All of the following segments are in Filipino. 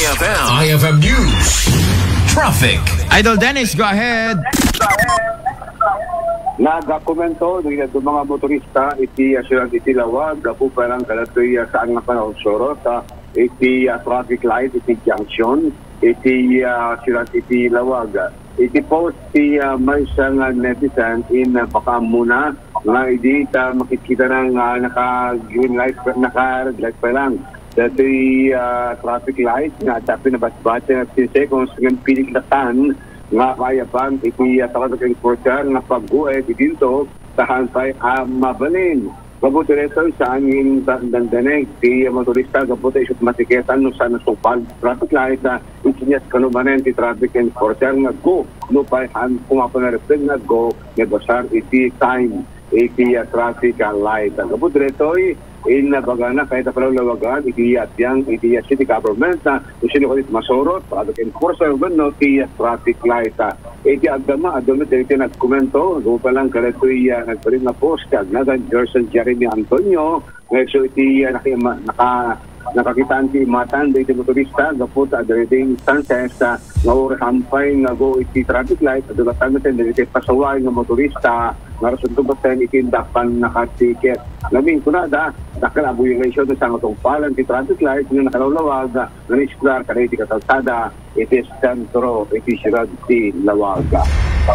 IFM News. Traffic. Idol Dennis, go ahead. Nagakomento ng mga motorista iti asyurang iti lawag po parang kalatoy saan nga panahon sorot iti traffic light iti junction iti asyurang iti lawag iti post ti may isang netizen in baka muna nga hindi makikita ng naka-green light, naka-red light pa lang. Dati traffic light nga tapi na basbate na 10 seconds ng piniklatan nga kaya bang iti takot ng importer nga pag-uwi dito tahan tayo mabalin. Mabuti rito sa angin dandanig ti motorista kaputi isot matiketan no sa nasupal traffic light na ikinyas kanumanen ti traffic enforcer nga go no pa kumapa na rin nga go nebasar iti time iti traffic light. Kaputi rito in bagana kahit pala lawagan iti city government na sino ko masorot traffic enforcer no ti traffic light iti agama dito nagkomento go pa lang kalatoy nagparin na post kagnagan Gerson Jeremy Antonio so iti nakakitaan ti matan dito motorista gapot adreting instances nga orahampay nga go iti traffic light at dugatan natin dito pasaway nga motorista nga rason to baten itindapan nakatiket labing kunada dakal abuyulation sa nga palan ti traffic light nga nakalawag nga isklar kanay ti katalsada iti sentro iti sirad ti lawag.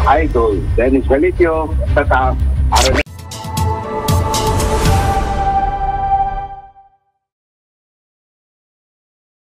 Idol Dennis Galicio, Tata,